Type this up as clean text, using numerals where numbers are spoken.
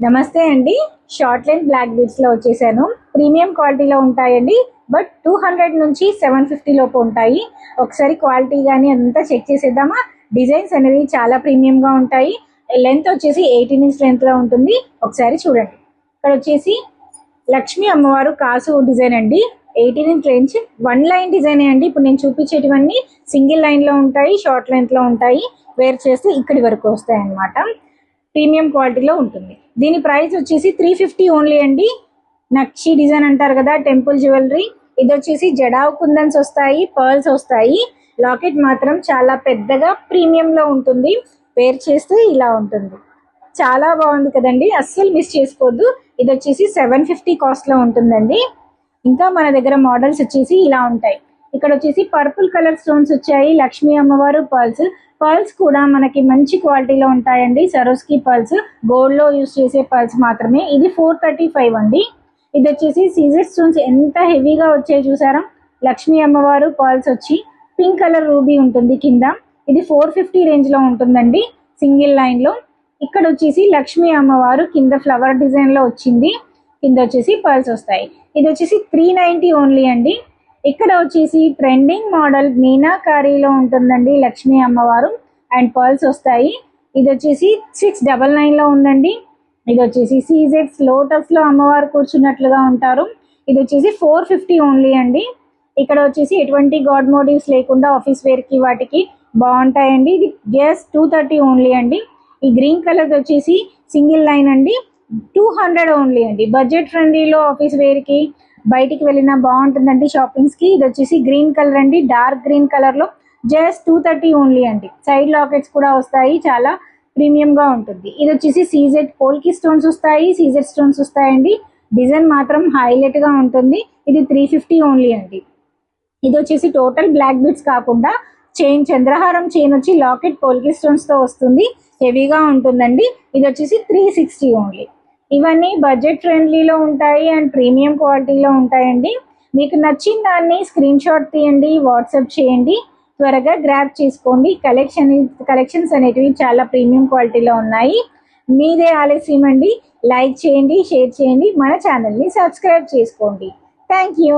నమస్తే అండి. Short line black beads లో వచ్చేసాను. ప్రీమియం క్వాలిటీలో ఉంటాయండి. బట్ 200 నుంచి 750 లోపు ఉంటాయి. ఒకసారి క్వాలిటీ కానీ అంతా చెక్ చేసేద్దామా. డిజైన్స్ అనేది చాలా ప్రీమియం గా ఉంటాయి. లెంత్ వచ్చేసి 18 ఇంచ్ లెంత్ లో ఉంటుంది. ఒకసారి చూడండి. ఇక్కడ వచ్చేసి లక్ష్మీ అమ్మవారు కాసు డిజైన్ అండి. 18 inch length one line design అండి. ఇప్పుడు నేను చూపించేటివన్నీ సింగిల్ లైన్ లో ఉంటాయి, షార్ట్ లెంత్ లో ఉంటాయి. వేర్ చేస్తే ఇక్కడి వరకు వస్తాయి అన్నమాట. ప్రీమియం క్వాలిటీలో ఉంటుంది. దీని ప్రైస్ వచ్చేసి 350 ఓన్లీ అండి. నక్షి డిజైన్ అంటారు కదా, టెంపుల్ జ్యువెలరీ. ఇది వచ్చేసి జడావ్ కుందన్స్ వస్తాయి, పర్ల్స్ వస్తాయి. లాకెట్ మాత్రం చాలా పెద్దగా ప్రీమియం లో ఉంటుంది. వేర్ చేస్తే ఇలా ఉంటుంది. చాలా బాగుంది కదండి, అస్సలు మిస్ చేసుకోవద్దు. ఇది వచ్చేసి 750 కాస్ట్ లో ఉంటుందండి. ఇంకా మన దగ్గర మోడల్స్ వచ్చేసి ఇలా ఉంటాయి. ఇక్కడ వచ్చేసి పర్పుల్ కలర్ స్టోన్స్ వచ్చాయి. లక్ష్మీ అమ్మవారు పర్ల్స్. పర్ల్స్ కూడా మనకి మంచి క్వాలిటీలో ఉంటాయండి. సరోస్కి పర్ల్స్, గోల్డ్ లో యూస్ చేసే పర్ల్స్ మాత్రమే. ఇది 435 అండి. ఇది వచ్చేసి సీజర్ స్టోన్స్ ఎంత హెవీగా వచ్చాయి చూసారా. లక్ష్మీ అమ్మవారు పర్ల్స్ వచ్చి పింక్ కలర్ రూబీ ఉంటుంది కింద. ఇది 450 రేంజ్ లో ఉంటుందండి, సింగిల్ లైన్ లో. ఇక్కడ వచ్చేసి లక్ష్మీ అమ్మవారు కింద ఫ్లవర్ డిజైన్ లో వచ్చింది. కింద వచ్చేసి పర్ల్స్ వస్తాయి. ఇది వచ్చేసి 390 ఓన్లీ అండి. ఇక్కడ వచ్చేసి ట్రెండింగ్ మోడల్ మీనాకారీలో ఉంటుందండి లక్ష్మీ అమ్మవారు, అండ్ పర్ల్స్ వస్తాయి. ఇది వచ్చేసి 699 లో ఉందండి. ఇది వచ్చేసి సీజెట్స్ లోటస్ లో అమ్మవారు కూర్చున్నట్లుగా ఉంటారు. ఇది వచ్చేసి 450 ఓన్లీ అండి. ఇక్కడ వచ్చేసి ఎటువంటి గాడ్ మోటివ్స్ లేకుండా ఆఫీస్ వేర్ కి వాటికి బాగుంటాయండి. ఇది జస్ట్ 230 ఓన్లీ అండి. ఈ గ్రీన్ కలర్ వచ్చేసి సింగిల్ లైన్ అండి, 200 ఓన్లీ అండి. బడ్జెట్ ఫ్రెండ్లీలో ఆఫీస్ వేర్ కి బయటికి వెళ్ళినా బాగుంటుందండి షాపింగ్స్ కి. ఇది వచ్చేసి గ్రీన్ కలర్ అండి, డార్క్ గ్రీన్ కలర్ లో జస్ట్ 230 ఓన్లీ అండి. సైడ్ లాకెట్స్ కూడా వస్తాయి, చాలా ప్రీమియం గా ఉంటుంది. ఇది వచ్చేసి సీజెడ్ పోల్కి స్టోన్స్ వస్తాయి, సీజెడ్ స్టోన్స్ వస్తాయండి. డిజైన్ మాత్రం హైలైట్ గా ఉంటుంది. ఇది 350 ఓన్లీ అండి. ఇది వచ్చేసి టోటల్ బ్లాక్ బీడ్స్ కాకుండా చైన్, చంద్రహారం చైన్ వచ్చి లాకెట్ పోల్కి స్టోన్స్ తో వస్తుంది. హెవీగా ఉంటుందండి. ఇది వచ్చేసి 360 ఓన్లీ. ఇవన్నీ బడ్జెట్ ఫ్రెండ్లీలో ఉంటాయి అండ్ ప్రీమియం క్వాలిటీలో ఉంటాయండి. మీకు నచ్చిన దాన్ని స్క్రీన్ షాట్ తీయండి, వాట్సాప్ చేయండి, త్వరగా గ్రాప్ చేసుకోండి. కలెక్షన్స్ అనేటివి చాలా ప్రీమియం క్వాలిటీలో ఉన్నాయి. మీదే ఆలస్యం అండి. లైక్ చేయండి, షేర్ చేయండి, మన ఛానల్ని సబ్స్క్రైబ్ చేసుకోండి. Thank you.